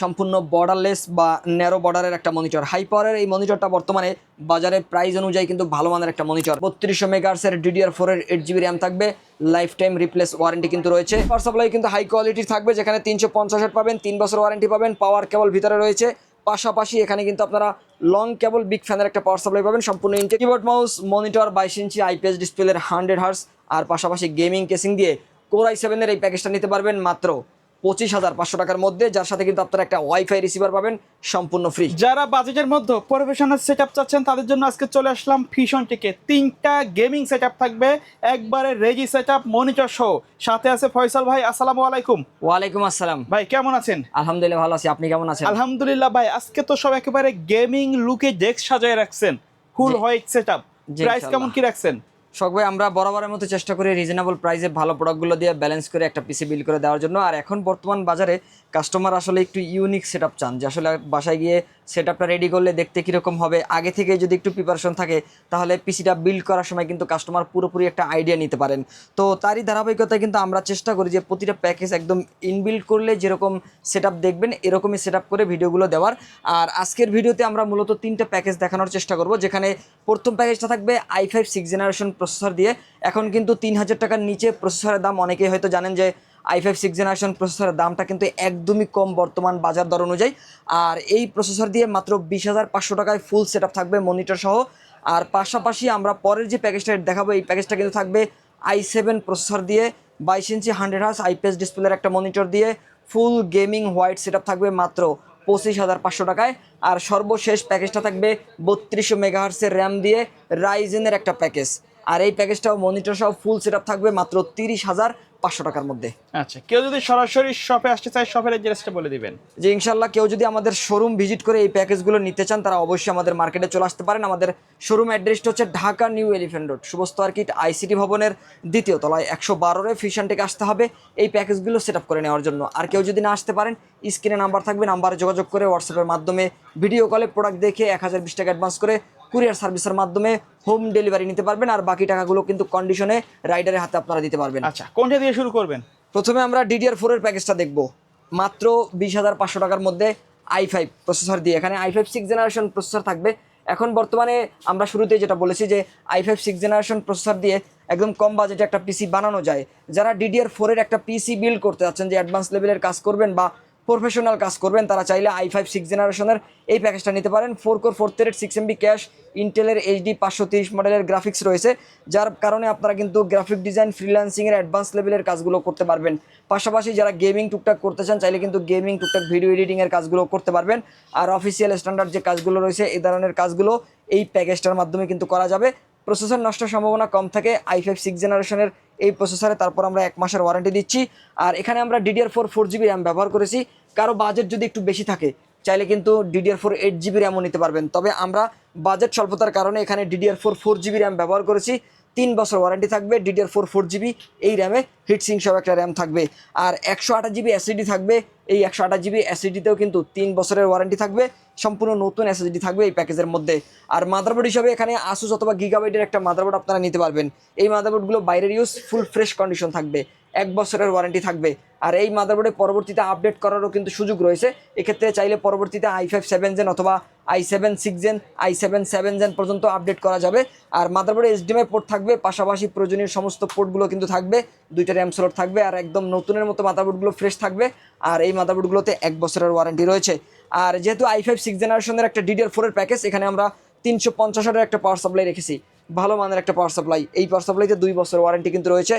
সম্পূর্ণ বর্ডারলেস বা ন্যারো বর্ডারের একটা মনিটর। হাই পাওয়ারের এই মনিটরটা বর্তমানে বাজারে প্রাইস অনুযায়ী কিন্তু ভালো মানের একটা মনিটর। 3200 মেগাহার্টজের DDR4 এর 8GB র্যাম থাকবে, লাইফ টাইম রিপ্লেস ওয়ারেন্টি কিন্তু রয়েছে। পাওয়ার সাপ্লাই কিন্তু হাই কোয়ালিটির থাকবে, যেখানে 350 পাবেন, 3 বছর ওয়ারেন্টি পাবেন। পাওয়ার কেবল ভিতরে রয়েছে, পাশাপাশি এখানে কিন্তু আপনারা লং কেবল বিগ ফ্যানের একটা পাওয়ার সাপ্লাই পাবেন সম্পূর্ণ ইনটেক। কিবোর্ড মাউস মনিটর 22 ইঞ্চি IPS ডিসপ্লের 100 হার্টজ, আর পাশাপাশি গেমিং কেসিং দিয়ে Core i7 এর এই প্যাকেজটা নিতে পারবেন মাত্র 25,500 টাকার মধ্যে, যার সাথে কিন্তু আপনারা একটা ওয়াইফাই রিসিভার পাবেন সম্পূর্ণ ফ্রি। যারা বাজেটের মধ্যে প্রফেশনাল সেটআপ চাচ্ছেন তাদের জন্য আজকে চলে আসলাম ফিশন টেকে। 3টা গেমিং সেটআপ থাকবে, একবারে রেজি সেটআপ মনিটর সহ। সাথে আছে ফয়সাল ভাই, আসসালামু আলাইকুম। ওয়ালাইকুম আসসালাম ভাই কেমন আছেন? আলহামদুলিল্লাহ ভালো আছি, আপনি কেমন আছেন? আলহামদুলিল্লাহ ভাই, আজকে তো সব একেবারে গেমিং লুকে ডেস্ক সাজায় রাখছেন, ফুল হোয়াইট সেটআপ। প্রাইস কেমন কি রাখছেন? শখ ভাই, আমরা বরাবরের মতো চেষ্টা করি রিজনেবল প্রাইসে ভালো প্রোডাক্টগুলো দিয়ে ব্যালেন্স করে একটা পিসি বিল করে দেওয়ার জন্য। আর এখন বর্তমান বাজারে কাস্টমার আসলে একটু ইউনিক সেটআপ চান, যে আসলে বাসায় গিয়ে সেটআপটা রেডি করলে দেখতে কীরকম হবে, আগে থেকে যদি একটু প্রিপারেশন থাকে তাহলে পিসিটা বিল্ড করার সময় কিন্তু কাস্টমার পুরোপুরি একটা আইডিয়া নিতে পারেন। তো তারই ধারাবাহিকতায় কিন্তু আমরা চেষ্টা করি যে প্রতিটা প্যাকেজ একদম ইনবিল্ড করলে যেরকম সেটআপ দেখবেন এরকমই সেটআপ করে ভিডিওগুলো দেওয়ার। আর আজকের ভিডিওতে আমরা মূলত 3টা প্যাকেজ দেখানোর চেষ্টা করব, যেখানে প্রথম প্যাকেজটা থাকবে i5 6th জেনারেশন প্রসেসর দিয়ে। এখন কিন্তু 3000 টাকার নিচে প্রসেসরের দাম, অনেকেই হয়তো জানেন যে i5 6th জেনারেশন প্রসেসরের দামটা কিন্তু একদমই কম বর্তমান বাজার দর অনুযায়ী। আর এই প্রসেসর দিয়ে মাত্র 20,500 টাকায় ফুল সেটআপ থাকবে মনিটর সহ। আর পাশাপাশি আমরা পরের যে প্যাকেজটা দেখাবো, এই প্যাকেজটা কিন্তু থাকবে i7 প্রসেসর দিয়ে 22 ইঞ্চি 100 হার্জ IPS ডিসপ্লের একটা মনিটর দিয়ে ফুল গেমিং হোয়াইট সেটআপ থাকবে মাত্র 25,500 টাকায়। আর সর্বশেষ প্যাকেজটা থাকবে 3200 মেগাহার্টসের র্যাম দিয়ে রাইজেনের একটা প্যাকেজ। আর এই প্যাকেজটাও মনিটর সহ ফুল সেটআপ থাকবে মাত্র 30,500 টাকার মধ্যে। আচ্ছা, কেউ যদি সরাসরি শপে আসতে চায়, শপের অ্যাড্রেসটা বলে দিবেন। যে ইনশাল্লাহ কেউ যদি আমাদের শোরুম ভিজিট করে এই প্যাকেজগুলো নিতে চান, তারা অবশ্যই আমাদের মার্কেটে চলে আসতে পারেন। আমাদের শোরুম অ্যাড্রেসটা হচ্ছে Dhaka new elephant road, শুভস্থ আর্কিট ICT ভবনের 2য় তলায় 112-এ ফিশন টেকে আসতে হবে এই প্যাকেজগুলো সেট আপ করে নেওয়ার জন্য। আর কেউ যদি না আসতে পারেন, স্ক্রিনে নাম্বার থাকবে, নাম্বারে যোগাযোগ করে হোয়াটসঅ্যাপের মাধ্যমে ভিডিও কলে প্রোডাক্ট দেখে 1020 টাকা অ্যাডভান্স করে কুরিয়ার সার্ভিসের মাধ্যমে হোম ডেলিভারি নিতে পারবেন। আর বাকি টাকাগুলো কিন্তু কন্ডিশনে রাইডারের হাতে আপনারা দিতে পারবেন। আচ্ছা, কোনটা দিয়ে শুরু করবেন? প্রথমে আমরা DDR4 এর প্যাকেজটা দেখব মাত্র 20,500 টাকার মধ্যে i5 প্রসেসর দিয়ে। এখানে i5 6th জেনারেশন প্রসেসর থাকবে। এখন বর্তমানে আমরা শুরুতেই যেটা বলেছি যে i5 6th জেনারেশন প্রসেসর দিয়ে একদম কম বাজেটে একটা পিসি বানানো যায়। যারা DDR4 এর একটা পিসি বিল্ড করতে যাচ্ছেন, যে অ্যাডভান্স লেভেলের কাজ করবেন বা প্রফেশনাল কাজ করবেন, তারা চাইলে i5 6th জেনারেশনের এই প্যাকেজটা নিতে পারেন। 4 কোর 4 থ্রেড 6 MB ক্যাশ, ইন্টেলের HD 530 মডেলের গ্রাফিক্স রয়েছে, যার কারণে আপনারা কিন্তু গ্রাফিক ডিজাইন ফ্রিল্যান্সিংয়ের অ্যাডভান্স লেভেলের কাজগুলো করতে পারবেন। পাশাপাশি যারা গেমিং টুকটাক করতে চান, চাইলে কিন্তু গেমিং টুকটাক ভিডিও এডিটিংয়ের কাজগুলো করতে পারবেন। আর অফিসিয়াল স্ট্যান্ডার্ড যে কাজগুলো রয়েছে, এই ধরনের কাজগুলো এই প্যাকেজটার মাধ্যমে কিন্তু করা যাবে। প্রসেসর নষ্টের সম্ভাবনা কম থাকে i5 6th জেনারেশনের এই প্রসেসরে। তারপর আমরা 1 মাসের ওয়ারেন্টি দিচ্ছি। আর এখানে আমরা DDR4 4GB র্যাম ব্যবহার করেছি। কারো বাজেট যদি একটু বেশি থাকে, চাইলে কিন্তু DDR4 8GB র্যামও নিতে পারবেন। তবে আমরা বাজেট স্বল্পতার কারণে এখানে DDR4 4GB র্যাম ব্যবহার করেছি। 3 বছর ওয়ারেন্টি থাকবে। DDR4 4GB এই র্যামে হিটসিং সহ একটা র্যাম থাকবে। আর 128GB SSD থাকবে। এই 128GB SSDতেও কিন্তু 3 বছরের ওয়ারেন্টি থাকবে। সম্পূর্ণ নতুন SSD থাকবে এই প্যাকেজের মধ্যে। আর মাদারবোর্ড হিসাবে এখানে Asus অথবা গিগাবাইটের একটা মাদারবোর্ড আপনারা নিতে পারবেন। এই মাদারবোর্ডগুলো বাইরের ইউজ, ফুল ফ্রেশ কন্ডিশন থাকবে, 1 বছরের ওয়ারেন্টি থাকবে। আর এই মাদারবোর্ডে পরবর্তীতে আপডেট করারও কিন্তু সুযোগ রয়েছে। এক্ষেত্রে চাইলে পরবর্তীতে i5 7 জেন অথবা i7 6 জেন, i7 7 জেন পর্যন্ত আপডেট করা যাবে। আর মাদারবোর্ডে HDMI পোর্ট থাকবে, পাশাপাশি প্রয়োজনীয় সমস্ত পোর্টগুলো কিন্তু থাকবে। 2টা র্যাম স্লট থাকবে। আর একদম নতুনের মতো মাদারবোর্ডগুলো ফ্রেশ থাকবে। আর এই মাদারবোর্ডগুলোতে 1 বছরের ওয়ারেন্টি রয়েছে। আর যেহেতু i5 6th জেনারেশনের একটা DDR4 এর প্যাকেজ, এখানে আমরা 350 ওয়াটের একটা পাওয়ার সাপ্লাই রেখেছি, ভালো মানের একটা পাওয়ার সাপ্লাই। এই পাওয়ার সাপ্লাইতে 2 বছর ওয়ারেন্টি কিন্তু রয়েছে।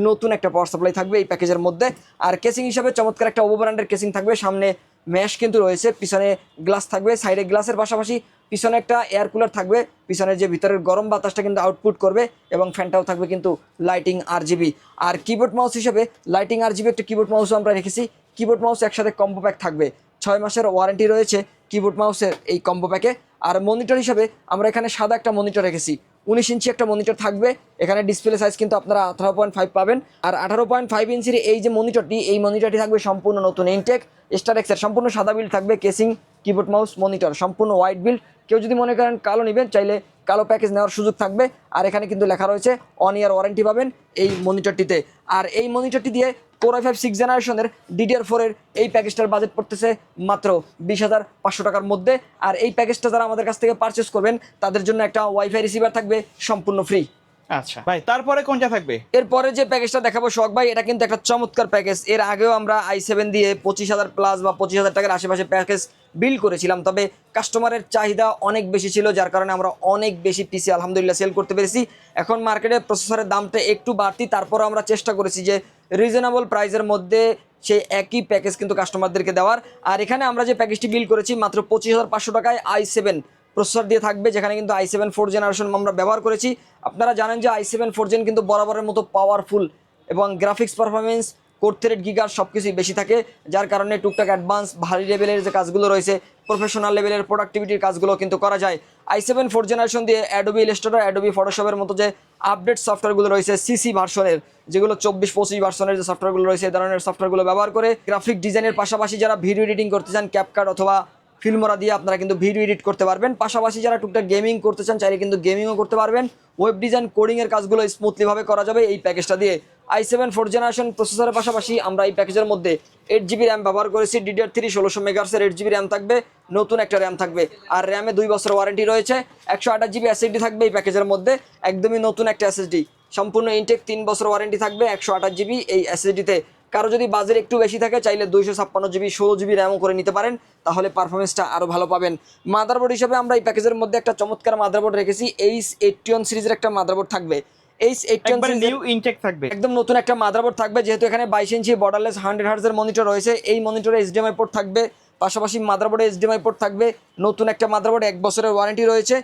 নতুন একটা পাওয়ার সাপ্লাই থাকবে এই প্যাকেজের মধ্যে। আর কেসিং হিসাবে চমৎকার একটা ওভো ব্র্যান্ডের কেসিং থাকবে। সামনে ম্যাশ কিন্তু রয়েছে, পিছনে গ্লাস থাকবে, সাইডে গ্লাসের পাশাপাশি পিছনে একটা এয়ার কুলার থাকবে। পিছনে যে ভিতরের গরম বাতাসটা কিন্তু আউটপুট করবে, এবং ফ্যানটাও থাকবে কিন্তু লাইটিং RGB। আর কিবোর্ড মাউস হিসেবে লাইটিং RGB একটা কিবোর্ড মাউসও আমরা রেখেছি। কিবোর্ড মাউস একসাথে কম্বো প্যাক থাকবে, 6 মাসের ওয়ারেন্টি রয়েছে কিবোর্ড মাউসের এই কম্বো প্যাকে। আর মনিটর হিসাবে আমরা এখানে সাদা একটা মনিটর রেখেছি, 19 ইঞ্চি একটা মনিটর থাকবে। এখানে ডিসপ্লে সাইজ কিন্তু আপনারা 18.5 পাবেন। আর 18.5 ইঞ্চির এই যে মনিটরটি, এই মনিটরটি থাকবে সম্পূর্ণ নতুন ইনটেক স্টার এক্সের, সম্পূর্ণ সাদা বিল্ড থাকবে। কেসিং কিবোর্ড মাউস মনিটর সম্পূর্ণ হোয়াইট বিল্ড। কেউ যদি মনে করেন কালো নেবেন, চাইলে কালো প্যাকেজ নেওয়ার সুযোগ থাকবে। আর এখানে কিন্তু লেখা রয়েছে 1 ইয়ার ওয়ারেন্টি পাবেন এই মনিটরটিতে। আর এই মনিটরটি দিয়ে Core i5 6th জেনারেশনের DDR4 এর এই প্যাকেজটার বাজেট পড়তেছে মাত্র 20,500 টাকার মধ্যে। আর এই প্যাকেজটা যারা আমাদের কাছ থেকে পারচেস করবেন তাদের জন্য একটা ওয়াইফাই রিসিভার থাকবে সম্পূর্ণ ফ্রি। আচ্ছা ভাই, তারপরে কোনটা থাকবে? এরপরে যে প্যাকেজটা দেখাবো সোহাগ ভাই, এটা কিন্তু একটা চমৎকার প্যাকেজ। এর আগেও আমরা i7 দিয়ে 25,000 প্লাস বা 25,000 টাকার আশেপাশে প্যাকেজ বিল্ড করেছিলাম, তবে কাস্টমারের চাহিদা অনেক বেশি ছিল, যার কারণে আমরা অনেক বেশি পিসি আলহামদুলিল্লাহ সেল করতে পেরেছি। এখন মার্কেটে প্রসেসরের দামটা একটু বাড়তি, তারপর আমরা চেষ্টা করেছি যে রিজনেবল প্রাইসের মধ্যে সেই একই প্যাকেজ কিন্তু কাস্টমারদেরকে দেওয়ার। আর এখানে আমরা যে প্যাকেজটি বিল্ড করেছি মাত্র 25,500 টাকায় i7 প্রসেসর দিয়ে থাকবে, যেখানে কিন্তু i7 4th জেনারেশন আমরা ব্যবহার করেছি। আপনারা জানেন যে i7 4th জেন কিন্তু বরাবরের মতো পাওয়ারফুল এবং গ্রাফিক্স পারফরমেন্স কোর থ্রেড গিগার সব কিছুই বেশি থাকে, যার কারণে টুকটাক অ্যাডভান্স ভারী লেভেলের যে কাজগুলো রয়েছে, প্রফেশনাল লেভেলের প্রোডাক্টিভিটির কাজগুলো কিন্তু করা যায়। i7 4th জেনারেশন দিয়ে অ্যাডোবি ইলাস্ট্রেটর, অ্যাডোবি ফটোশপের মতো যে আপডেট সফটওয়্যারগুলো রয়েছে সিসি ভার্সনের, যেগুলো 24-25 ভার্সনের যে সফটওয়্যারগুলো রয়েছে, এই ধরনের সফটওয়্যারগুলো ব্যবহার করে গ্রাফিক ডিজাইনের পাশাপাশি যারা ভিডিও এডিটিং করতে চান ক্যাপকাট অথবা ফিল্মরা দিয়ে আপনারা কিন্তু ভিডিও এডিট করতে পারবেন। পাশাপাশি যারা টুকটাক গেমিং করতে চান চাইলে কিন্তু গেমিংও করতে পারবেন। ওয়েব ডিজাইন কোডিংয়ের কাজগুলো স্মুথলিভাবে করা যাবে এই প্যাকেজটা দিয়ে। i7 4th জেনারেশন প্রসেসরের পাশাপাশি আমরা এই প্যাকেজের মধ্যে 8GB র্যাম ব্যবহার করেছি। DDR3 1600 মেগাহার্টজের 8GB র্যাম থাকবে, নতুন একটা র্যাম থাকবে। আর র্যামে 2 বছর ওয়ারেন্টি রয়েছে। 128GB SSD থাকবে এই প্যাকেজের মধ্যে, একদমই নতুন একটা SSD, সম্পূর্ণ ইনটেক 3 বছর ওয়ারেন্টি থাকবে 128GB এই SSDতে। কারো যদি বাজেট একটু বেশি থাকে চাইলে 256GB 16GB র্যামও করে নিতে পারেন, তাহলে পারফরমেন্সটা আরও ভালো পাবেন। মাদারবোর্ড হিসেবে আমরা এই প্যাকেজের মধ্যে একটা চমৎকার মাদারবোর্ড রেখেছি। H81 সিরিজের একটা মাদারবোর্ড থাকবে। H81 নিউ ইনটেক থাকবে, একদম নতুন একটা মাদারবোর্ড থাকবে, যেহেতু এখানে 22 ইঞ্চি বর্ডারলেস 100 হার্টজের মনিটর রয়েছে। এই মনিটরে HDMI পোর্ট থাকবে, পাশাপাশি মাদারবোর্ডে HDMI পোর্ট থাকবে। নতুন একটা মাদারবোর্ড, 1 বছরের ওয়ারেন্টি রয়েছে।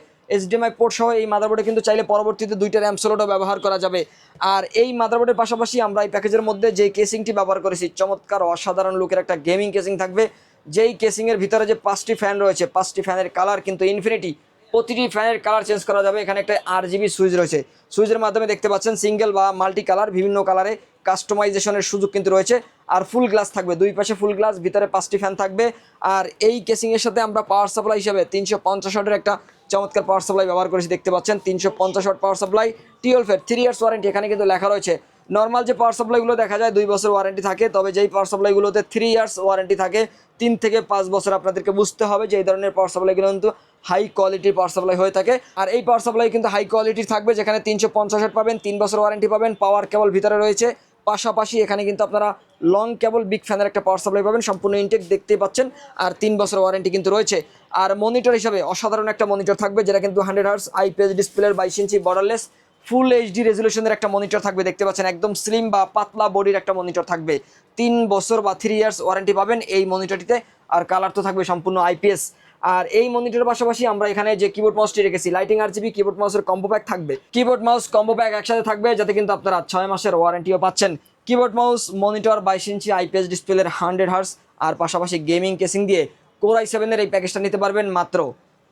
HDMI পোর্ট সহ এই মাদারবোর্ডে কিন্তু চাইলে পরবর্তীতে 2টা র্যাম স্লটও ব্যবহার করা যাবে। আর এই মাদারবোর্ডের পাশাপাশি আমরা এই প্যাকেজের মধ্যে যে কেসিংটি ব্যবহার করেছি, চমৎকার অসাধারণ লুকের একটা গেমিং কেসিং থাকবে। যেই কেসিংয়ের ভিতরে যে 5টি ফ্যান রয়েছে, 5টি ফ্যানের কালার কিন্তু ইনফিনিটি, প্রতিটি ফ্যানের কালার চেঞ্জ করা যাবে। এখানে একটা RGB সুইচ রয়েছে, সুইচের মাধ্যমে দেখতে পাচ্ছেন সিঙ্গেল বা মাল্টি কালার বিভিন্ন কালারে কাস্টমাইজেশনের সুযোগ কিন্তু রয়েছে। আর ফুল গ্লাস থাকবে, দুই পাশে ফুল গ্লাস, ভিতরে 5টি ফ্যান থাকবে। আর এই কেসিংয়ের সাথে আমরা পাওয়ার সাপ্লাই হিসেবে 350 ওয়াটের একটা চমৎকার পাওয়ার সাপ্লাই ব্যবহার করেছি, দেখতে পাচ্ছেন 350 ওয়াট পাওয়ার সাপ্লাই, 12 এর 3 ইয়ার্স ওয়ারেন্টি এখানে কিন্তু লেখা রয়েছে। নর্মাল যে পাওয়ার সাপ্লাইগুলো দেখা যায় 2 বছর ওয়ারেন্টি থাকে, তবে যেই পাওয়ার সাপ্লাইগুলোতে 3 ইয়ার্স ওয়ারেন্টি থাকে, 3 থেকে 5 বছর আপনাদেরকে বুঝতে হবে যে এই ধরনের পাওয়ার সাপ্লাইগুলো কিন্তু হাই কোয়ালিটির পাওয়ার সাপ্লাই হয়ে থাকে। আর এই পাওয়ার সাপ্লাই কিন্তু হাই কোয়ালিটির থাকবে, যেখানে 350 ওয়াট পাবেন, 3 বছর ওয়ারেন্টি পাবেন, পাওয়ার কেবল ভিতরে রয়েছে। পাশাপাশি এখানে কিন্তু আপনারা লং কেবল বিগ ফ্যানের একটা পাওয়ার সাপ্লাই পাবেন, সম্পূর্ণ ইনটেক দেখতেই পাচ্ছেন। আর 3 বছর ওয়ারেন্টি কিন্তু রয়েছে। আর মনিটর হিসাবে অসাধারণ একটা মনিটর থাকবে, যেটা কিন্তু 100 হার্টজ IPS ডিসপ্লের 22 ইঞ্চি বর্ডারলেস ফুল HD রেজলিউশনের একটা মনিটর থাকবে, দেখতে পাচ্ছেন একদম স্লিম বা পাতলা বডির একটা মনিটর থাকবে। 3 বছর বা 3 ইয়ার্স ওয়ারেন্টি পাবেন এই মনিটরটিতে। আর কালার তো থাকবে সম্পূর্ণ IPS। আর এই মনিটরের পাশাপাশি আমরা এখানে যে কিবোর্ড মাউসটি রেখেছি, লাইটিং RGB কিবোর্ড মাউসের কম্বো প্যাক থাকবে। কিবোর্ড মাউস কম্বো প্যাক একসাথে থাকবে, যাতে কিন্তু আপনারা 6 মাসের ওয়ারেন্টিও পাচ্ছেন। কিবোর্ড মাউস মনিটর 22 ইঞ্চি IPS ডিসপ্লের 100 হার্টজ, আর পাশাপাশি গেমিং কেসিং দিয়ে Core i7 এর এই প্যাকেজটা নিতে পারবেন মাত্র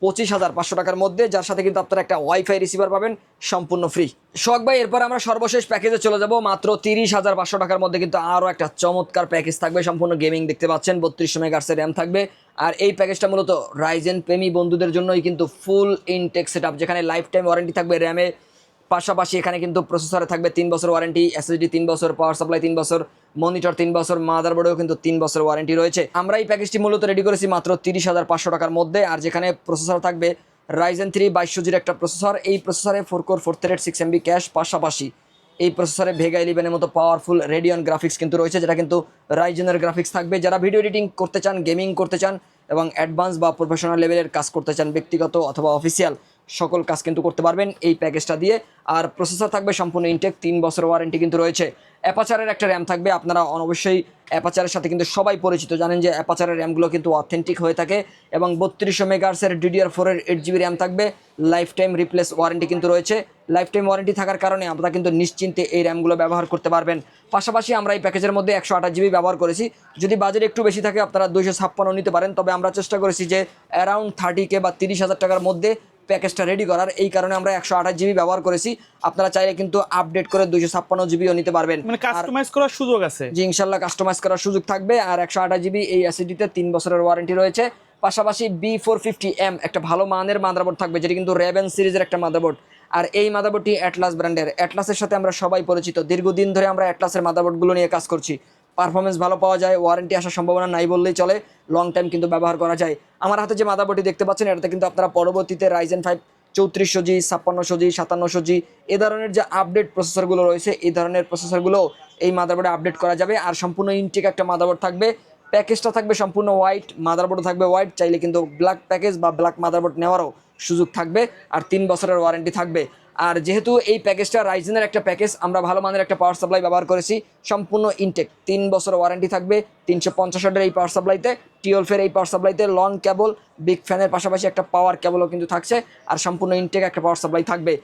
25,500 টাকার মধ্যে, যার সাথে কিন্তু আপনারা একটা ওয়াইফাই রিসিভার পাবেন সম্পূর্ণ ফ্রি। সোহাগ ভাই, এরপর আমরা সর্বশেষ প্যাকেজে চলে যাব। মাত্র 30,500 টাকার মধ্যে কিন্তু আরও একটা চমৎকার প্যাকেজ থাকবে, সম্পূর্ণ গেমিং, দেখতে পাচ্ছেন 3200 মেগাহার্টজের র্যাম থাকবে। আর এই প্যাকেজটা মূলত রাইজেন প্রেমী বন্ধুদের জন্যই কিন্তু ফুল ইনটেক সেটআপ, যেখানে লাইফ টাইম ওয়ারেন্টি থাকবে র্যামে, পাশাপাশি এখানে কিন্তু প্রসেসরে থাকবে 3 বছর ওয়ারেন্টি, SSD 3 বছর, পাওয়ার সাপ্লাই 3 বছর, মনিটর 3 বছর, মাদারবোর্ডেও কিন্তু 3 বছর ওয়ারেন্টি রয়েছে। আমরা এই প্যাকেজটি মূলত রেডি করেছি মাত্র 30,500 টাকার মধ্যে। আর যেখানে প্রসেসর থাকবে Ryzen 3 2200G একটা প্রসেসর, এই প্রসেসরে 4 কোর 4 থ্রেড 6 MB ক্যাশ, পাশাপাশি এই প্রসেসরে ভেগা 11 এর মতো পাওয়ারফুল রেডিয়ন গ্রাফিক্স কিন্তু রয়েছে, যেটা কিন্তু রাইজেনের গ্রাফিক্স থাকবে। যারা ভিডিও এডিটিং করতে চান, গেমিং করতে চান এবং অ্যাডভান্স বা প্রফেশনাল লেভেলের কাজ করতে চান, ব্যক্তিগত অথবা অফিসিয়াল সকল কাজ কিন্তু করতে পারবেন এই প্যাকেজটা দিয়ে। আর প্রসেসর থাকবে সম্পূর্ণ ইনটেক, 3 বছর ওয়ারেন্টি কিন্তু রয়েছে। অ্যাপাচারের একটা র্যাম থাকবে, আপনারা অবশ্যই অ্যাপাচারের সাথে কিন্তু সবাই পরিচিত, জানেন যে অ্যাপাচারের র্যামগুলো কিন্তু অথেন্টিক হয়ে থাকে। এবং 3200 মেগাহার্টজের DDR4 এর 8GB র্যাম থাকবে, লাইফ টাইম রিপ্লেস ওয়ারেন্টি কিন্তু রয়েছে। লাইফ টাইম ওয়ারেন্টি থাকার কারণে আপনারা কিন্তু নিশ্চিন্তে এই র্যামগুলো ব্যবহার করতে পারবেন। পাশাপাশি আমরা এই প্যাকেজের মধ্যে 128GB ব্যবহার করেছি। যদি বাজেট একটু বেশি থাকে আপনারা 256 নিতে পারেন, তবে আমরা চেষ্টা করেছি যে অ্যারাউন্ড 30K বা 30,000 টাকার মধ্যে প্যাকেজটা রেডি করার, এই কারণে আমরা 128GB ব্যবহার করেছি। আপনারা চাইলে কিন্তু আপডেট করে 256GBও নিতে পারবেন, মানে কাস্টমাইজ করার সুযোগ আছে। জি ইনশাল্লাহ কাস্টমাইজ করার সুযোগ থাকবে। আর 128GB এই SSD তে 3 বছরের ওয়ারেন্টি রয়েছে। পাশাপাশি B450M একটা ভালো মানের মাদারবোর্ড থাকবে, যেটি কিন্তু রেভেন সিরিজের একটা মাদারবোর্ড। আর এই মাদারবোর্ডটি অ্যাটলাস ব্র্যান্ডের। অ্যাটলাসের সাথে আমরা সবাই পরিচিত, দীর্ঘদিন ধরে আমরা অ্যাটলাসের মাদারবোর্ডগুলো নিয়ে কাজ করছি। পারফরমেন্স ভালো পাওয়া যায়, ওয়ারেন্টি আসার সম্ভাবনা নাই বললেই চলে, লং টাইম কিন্তু ব্যবহার করা যায়। আমার হাতে যে মাদারবোর্ডটি দেখতে পাচ্ছেন, এটাতে কিন্তু আপনারা পরবর্তীতে Ryzen 5 3400G 5600G 5700G এ ধরনের যে আপডেট প্রসেসরগুলো রয়েছে, এই ধরনের প্রসেসরগুলো এই মাদারবোর্ডে আপডেট করা যাবে। আর সম্পূর্ণ ইনটেক একটা মাদারবোর্ড থাকবে। প্যাকেজটা থাকবে সম্পূর্ণ হোয়াইট, মাদারবোর্ডও থাকবে হোয়াইট, চাইলে কিন্তু ব্ল্যাক প্যাকেজ বা ব্ল্যাক মাদারবোর্ড নেওয়ারও সুযোগ থাকবে। আর 3 বছরের ওয়ারেন্টি থাকবে। আর যেহেতু এই প্যাকেজটা রাইজেনের একটা প্যাকেজ, আমরা ভালো মানের একটা পাওয়ার সাপ্লাই ব্যবহার করেছি, সম্পূর্ণ ইনটেক 3 বছর ওয়ারেন্টি থাকবে। 350 ওয়াটের এই পাওয়ার সাপ্লাইতে, টিওলফের এই পাওয়ার সাপ্লাইতে লং কেবল, বিগ ফ্যানের পাশাপাশি একটা পাওয়ার কেবলও কিন্তু থাকছে। আর সম্পূর্ণ ইনটেক একটা পাওয়ার সাপ্লাই থাকবে।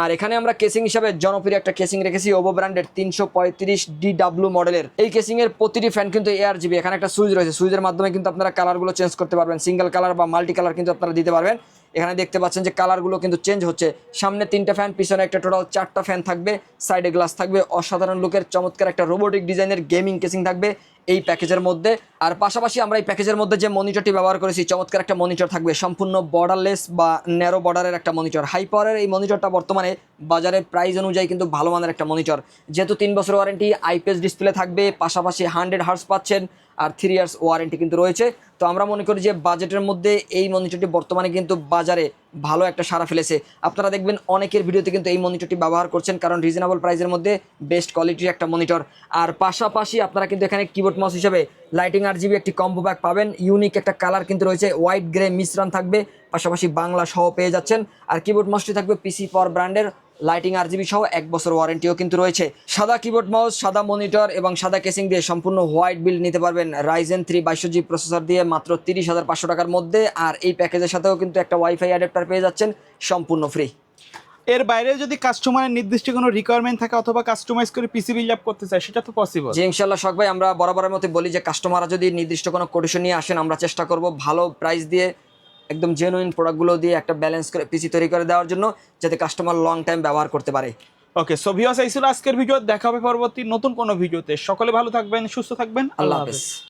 আর এখানে আমরা কেসিং হিসাবে জনপ্রিয় একটা কেসিং রেখেছি, ওভো ব্র্যান্ডের 335DW মডেলের। এই কেসিং এর প্রতিটি ফ্যান কিন্তু ARGB। এখানে একটা সুইচ রয়েছে, সুইচের মাধ্যমে কিন্তু আপনারা কালারগুলো চেঞ্জ করতে পারবেন, সিঙ্গেল কালার বা মাল্টি কালার কিন্তু আপনারা দিতে পারবেন। এখানে দেখতে পাচ্ছেন যে কালারগুলো কিন্তু চেঞ্জ হচ্ছে। সামনে 3টা ফ্যান, পিছনে একটা, টোটাল 4টা ফ্যান থাকবে, সাইডে গ্লাস থাকবে। অসাধারণ লুকের চমৎকার একটা রোবোটিক ডিজাইনের গেমিং কেসিং থাকবে এই প্যাকেজের মধ্যে। আর পাশাপাশি আমরা এই প্যাকেজের মধ্যে যে মনিটরটি ব্যবহার করেছি, চমৎকার একটা মনিটর থাকবে, সম্পূর্ণ বর্ডারলেস বা ন্যারো বর্ডারের একটা মনিটর। হাই পাওয়ারের এই মনিটরটা বর্তমানে বাজারে প্রাইস অনুযায়ী কিন্তু ভালো মানের একটা মনিটর। যেহেতু 3 বছর ওয়ারেন্টি, আইপিএস ডিসপ্লে থাকবে, পাশাপাশি 100 হার্টজ পাচ্ছেন, আর 3 ইয়ার্স ওয়ারেন্টি কিন্তু রয়েছে। তো আমরা মনে করি যে বাজেটের মধ্যে এই মনিটরটি বর্তমানে কিন্তু বাজারে ভালো একটা সাড়া ফেলেছে। আপনারা দেখবেন অনেকের ভিডিওতে কিন্তু এই মনিটরটি ব্যবহার করছেন, কারণ রিজনেবল প্রাইসের মধ্যে বেস্ট কোয়ালিটির একটা মনিটর। আর পাশাপাশি আপনারা কিন্তু এখানে কিবোর্ড মাউস হিসেবে লাইটিং RGB একটি কম্বো প্যাক পাবেন। ইউনিক একটা কালার কিন্তু রয়েছে, হোয়াইট গ্রে মিশ্রণ থাকবে, পাশাপাশি বাংলা সহ পেয়ে যাচ্ছেন। আর কিবোর্ড মাউসটি থাকবে PC পাওয়ার ব্র্যান্ডের, লাইটিং RGB সহ 1 বছর ওয়ারেন্টিও কিন্তু রয়েছে। সাদা কিবোর্ড মাউস, সাদা মনিটর এবং সাদা কেসিং দিয়ে সম্পূর্ণ হোয়াইট বিল্ড নিতে পারবেন Ryzen 3 2200G প্রসেসর দিয়ে মাত্র 30,500 টাকার মধ্যে। আর এই প্যাকেজের সাথেও কিন্তু একটা ওয়াইফাই অ্যাডাপ্টার পেয়ে যাচ্ছেন সম্পূর্ণ ফ্রি। এর বাইরে যদি কাস্টমারের নির্দিষ্ট কোনো রিকোয়ারমেন্ট থাকে অথবা কাস্টমাইজ করে পিসি বিল্ড আপ করতে চায়, সেটা তো পসিবল। জি ইনশাআল্লাহ শখ ভাই, আমরা বরাবরের মতো বলি যে কাস্টমাররা যদি নির্দিষ্ট কোনো কোটেশন নিয়ে আসেন, আমরা চেষ্টা করব ভালো প্রাইস দিয়ে, একদম জেনুইন প্রোডাক্টগুলো দিয়ে একটা ব্যালেন্স করে পিসি তৈরি করে দেওয়ার জন্য, যাতে কাস্টমার লং টাইম ব্যবহার করতে পারে। ওকে, সো ভিউয়ার্স, এই ছিল আজকের ভিডিও। দেখা হবে পরবর্তী নতুন কোনো ভিডিওতে। সকলে ভালো থাকবেন, সুস্থ থাকবেন, আল্লাহ হাফেজ।